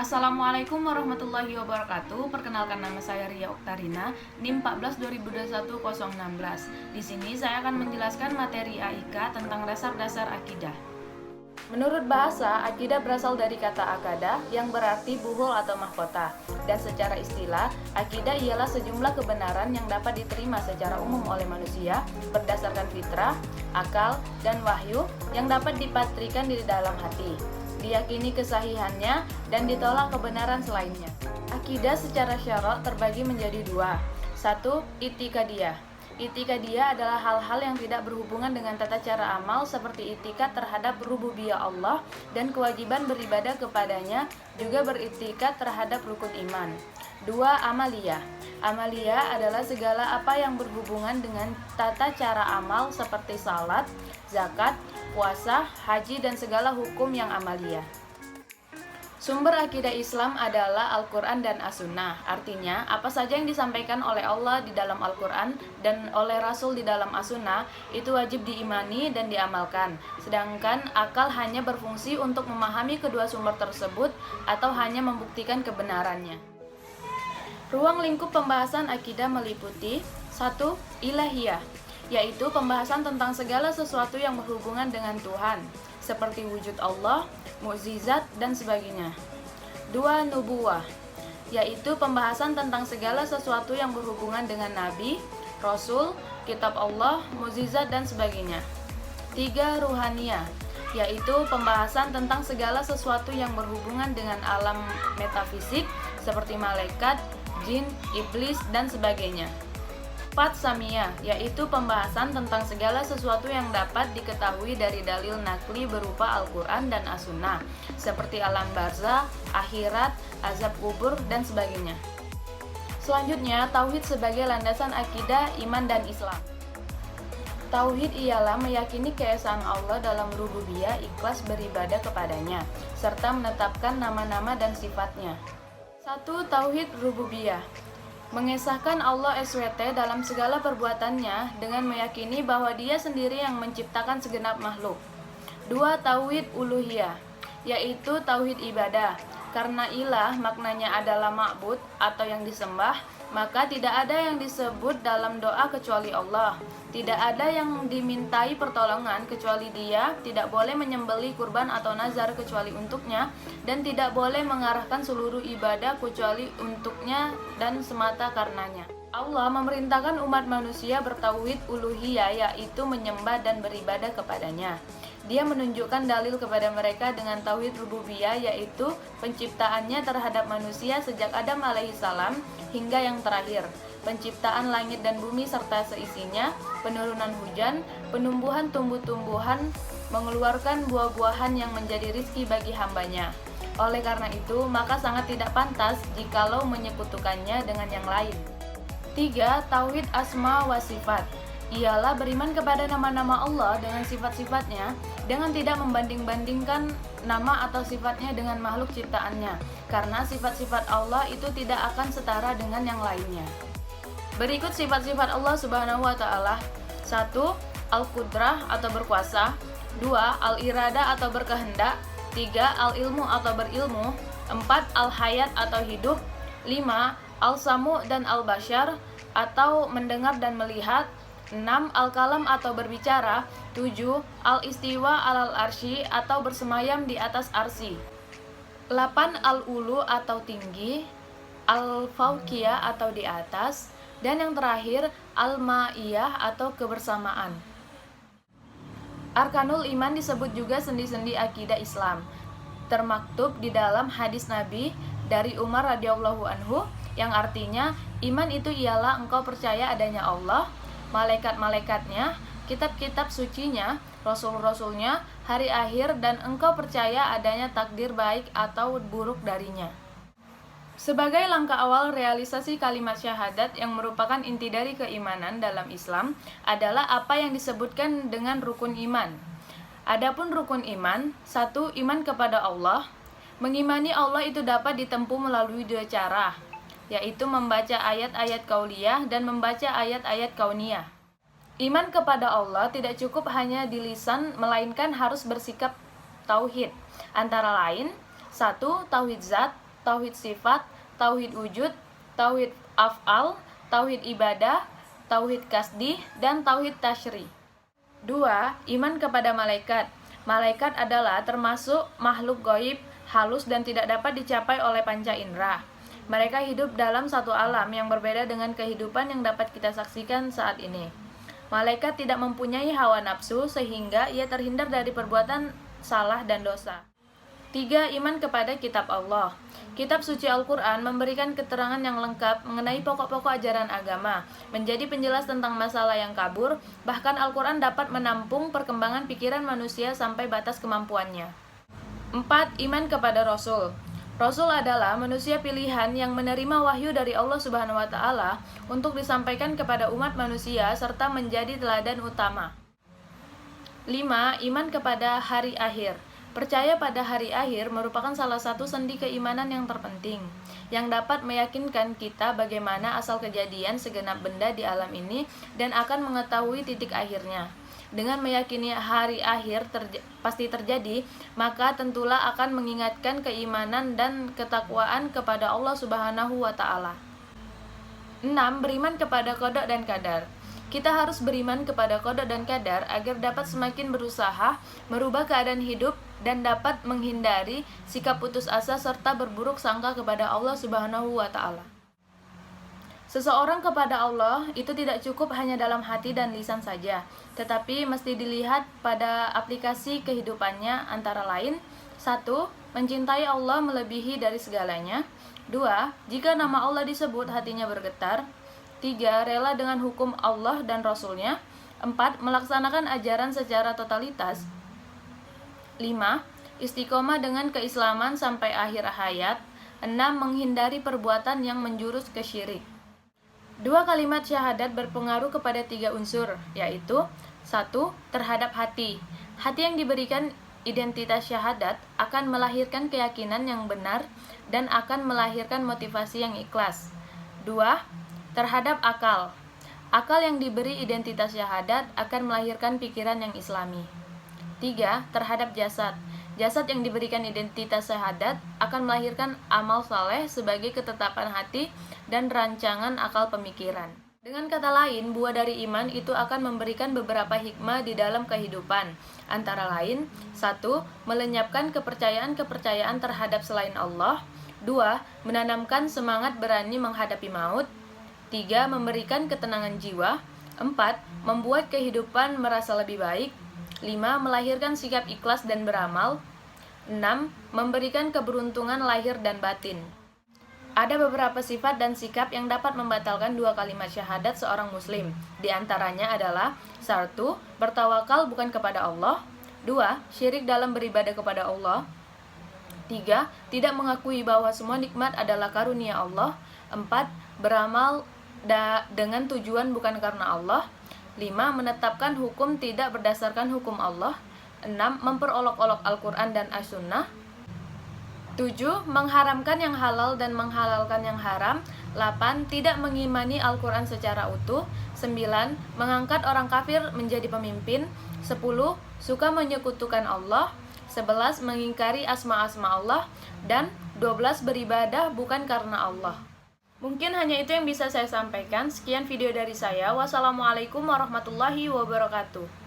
Assalamualaikum warahmatullahi wabarakatuh. Perkenalkan, nama saya Ria Oktarina, NIM 14 2021 016. Di sini saya akan menjelaskan materi AIK tentang dasar-dasar akidah. Menurut bahasa, akidah berasal dari kata akadah yang berarti buhul atau mahkota. Dan secara istilah, akidah ialah sejumlah kebenaran yang dapat diterima secara umum oleh manusia berdasarkan fitrah, akal, dan wahyu yang dapat dipatrikan di dalam hati. Diyakini kesahihannya dan ditolak kebenaran selainnya. Akidah secara syarok terbagi menjadi dua. Satu, itikadiyah. Itikadiyah adalah hal-hal yang tidak berhubungan dengan tata cara amal seperti itikad terhadap rububiyah Allah dan kewajiban beribadah kepadanya, juga beritikad terhadap rukun iman. Dua, amaliyah. Amaliyah adalah segala apa yang berhubungan dengan tata cara amal seperti salat, zakat, puasa, haji, dan segala hukum yang amaliyah. Sumber akidah Islam adalah Al-Quran dan As-Sunnah. Artinya, apa saja yang disampaikan oleh Allah di dalam Al-Quran dan oleh Rasul di dalam As-Sunnah itu wajib diimani dan diamalkan. Sedangkan akal hanya berfungsi untuk memahami kedua sumber tersebut atau hanya membuktikan kebenarannya. Ruang lingkup pembahasan akidah meliputi 1. Ilahiyah, yaitu pembahasan tentang segala sesuatu yang berhubungan dengan Tuhan, seperti wujud Allah, mukjizat, dan sebagainya. 2. Nubuwah, yaitu pembahasan tentang segala sesuatu yang berhubungan dengan Nabi, Rasul, kitab Allah, mukjizat, dan sebagainya. 3. Ruhaniyah, yaitu pembahasan tentang segala sesuatu yang berhubungan dengan alam metafisik, seperti malaikat, jin, iblis, dan sebagainya. 4. Samiyah, yaitu pembahasan tentang segala sesuatu yang dapat diketahui dari dalil nakli berupa Al-Quran dan As-Sunnah, seperti alam barzah, akhirat, azab kubur, dan sebagainya. Selanjutnya, tauhid sebagai landasan akidah, iman, dan Islam. Tauhid ialah meyakini keesaan Allah dalam rububiyah, ikhlas beribadah kepadanya, serta menetapkan nama-nama dan sifatnya. 1. Tauhid rububiyah, mengesahkan Allah SWT dalam segala perbuatannya dengan meyakini bahwa Dia sendiri yang menciptakan segenap makhluk. 2. Tauhid uluhiyah, yaitu tauhid ibadah. Karena ilah maknanya adalah ma'bud atau yang disembah, maka tidak ada yang disebut dalam doa kecuali Allah. Tidak ada yang dimintai pertolongan kecuali Dia, tidak boleh menyembelih kurban atau nazar kecuali untuknya, dan tidak boleh mengarahkan seluruh ibadah kecuali untuknya dan semata karenanya. Allah memerintahkan umat manusia bertauhid uluhiyah, yaitu menyembah dan beribadah kepadanya. Dia menunjukkan dalil kepada mereka dengan tauhid rububiyah, yaitu penciptaannya terhadap manusia sejak Adam alaihissalam hingga yang terakhir, penciptaan langit dan bumi serta seisinya, penurunan hujan, penumbuhan tumbuh-tumbuhan, mengeluarkan buah-buahan yang menjadi rizki bagi hambanya. Oleh karena itu, maka sangat tidak pantas jikalau menyekutukannya dengan yang lain. 3. Tauhid asma wa sifat, ialah beriman kepada nama-nama Allah dengan sifat-sifatnya, dengan tidak membanding-bandingkan nama atau sifatnya dengan makhluk ciptaannya, karena sifat-sifat Allah itu tidak akan setara dengan yang lainnya. Berikut sifat-sifat Allah Subhanahu wa Ta'ala. 1. Al-Qudrah atau berkuasa. 2. Al-Irada atau berkehendak. 3. Al-Ilmu atau berilmu. 4. Al-Hayat atau hidup. 5. Al-Samu dan Al-Bashar atau mendengar dan melihat. 6. Al-Kalam atau berbicara. 7. Al-Istiwa alal arsy atau bersemayam di atas arsy. 8. Al-Ulu atau tinggi. Al-Fauqiyah atau di atas. Dan yang terakhir, Al-Ma'iyah atau kebersamaan. Arkanul iman disebut juga sendi-sendi akidah Islam. Termaktub di dalam hadis Nabi dari Umar radhiyallahu anhu yang artinya, iman itu ialah engkau percaya adanya Allah, malaikat-malaikatnya, kitab-kitab sucinya, rasul-rasulnya, hari akhir, dan engkau percaya adanya takdir baik atau buruk darinya. Sebagai langkah awal realisasi kalimat syahadat yang merupakan inti dari keimanan dalam Islam adalah apa yang disebutkan dengan rukun iman. Adapun rukun iman, 1. Iman kepada Allah. Mengimani Allah itu dapat ditempuh melalui dua cara, yaitu membaca ayat-ayat kauliyah dan membaca ayat-ayat kauniyah. Iman kepada Allah tidak cukup hanya di lisan, melainkan harus bersikap tauhid. Antara lain, 1. Tauhid zat, tauhid sifat, tauhid wujud, tauhid af'al, tauhid ibadah, tauhid kasdi, dan tauhid tasyri. 2. Iman kepada malaikat. Malaikat adalah termasuk makhluk gaib, halus dan tidak dapat dicapai oleh panca indera. Mereka hidup dalam satu alam yang berbeda dengan kehidupan yang dapat kita saksikan saat ini. Malaikat tidak mempunyai hawa nafsu sehingga ia terhindar dari perbuatan salah dan dosa. 3. Iman kepada kitab Allah. Kitab suci Al-Quran memberikan keterangan yang lengkap mengenai pokok-pokok ajaran agama, menjadi penjelas tentang masalah yang kabur, bahkan Al-Quran dapat menampung perkembangan pikiran manusia sampai batas kemampuannya. 4. Iman kepada Rasul. Rasul adalah manusia pilihan yang menerima wahyu dari Allah Subhanahu wa Ta'ala untuk disampaikan kepada umat manusia serta menjadi teladan utama. 5. Iman kepada hari akhir. Percaya pada hari akhir merupakan salah satu sendi keimanan yang terpenting, yang dapat meyakinkan kita bagaimana asal kejadian segenap benda di alam ini dan akan mengetahui titik akhirnya. Dengan meyakini hari akhir pasti terjadi, maka tentulah akan mengingatkan keimanan dan ketakwaan kepada Allah Subhanahu wa Ta'ala. 6. Beriman kepada qada dan qadar. Kita harus beriman kepada qada dan qadar agar dapat semakin berusaha merubah keadaan hidup dan dapat menghindari sikap putus asa serta berburuk sangka kepada Allah Subhanahu wa Ta'ala. Seseorang kepada Allah itu tidak cukup hanya dalam hati dan lisan saja, tetapi mesti dilihat pada aplikasi kehidupannya, antara lain 1. Mencintai Allah melebihi dari segalanya. 2. Jika nama Allah disebut hatinya bergetar. 3. Rela dengan hukum Allah dan Rasulnya. 4. Melaksanakan ajaran secara totalitas. 5. Istiqomah dengan keislaman sampai akhir hayat. 6. Menghindari perbuatan yang menjurus ke syirik. 2 kalimat syahadat berpengaruh kepada 3 unsur, yaitu 1. Terhadap hati. Hati yang diberikan identitas syahadat akan melahirkan keyakinan yang benar dan akan melahirkan motivasi yang ikhlas. 2. Terhadap akal. Akal yang diberi identitas syahadat akan melahirkan pikiran yang islami. 3. Terhadap jasad. Jasad yang diberikan identitas syahadat akan melahirkan amal saleh sebagai ketetapan hati dan rancangan akal pemikiran. Dengan kata lain, buah dari iman itu akan memberikan beberapa hikmah di dalam kehidupan. Antara lain, 1. Melenyapkan kepercayaan-kepercayaan terhadap selain Allah. 2. Menanamkan semangat berani menghadapi maut. 3. Memberikan ketenangan jiwa. 4. Membuat kehidupan merasa lebih baik. 5. Melahirkan sikap ikhlas dan beramal. 6. Memberikan keberuntungan lahir dan batin. Ada beberapa sifat dan sikap yang dapat membatalkan 2 kalimat syahadat seorang muslim. Di antaranya adalah 1. Bertawakal bukan kepada Allah. 2. Syirik dalam beribadah kepada Allah. 3. Tidak mengakui bahwa semua nikmat adalah karunia Allah. 4. Beramal dengan tujuan bukan karena Allah. 5. Menetapkan hukum tidak berdasarkan hukum Allah. 6. Memperolok-olok Al-Quran dan As-Sunnah. 7. Mengharamkan yang halal dan menghalalkan yang haram. 8. Tidak mengimani Al-Quran secara utuh. 9. Mengangkat orang kafir menjadi pemimpin. 10. Suka menyekutukan Allah. 11. Mengingkari asma-asma Allah. Dan 12. Beribadah bukan karena Allah. Mungkin hanya itu yang bisa saya sampaikan. Sekian video dari saya. Wassalamualaikum warahmatullahi wabarakatuh.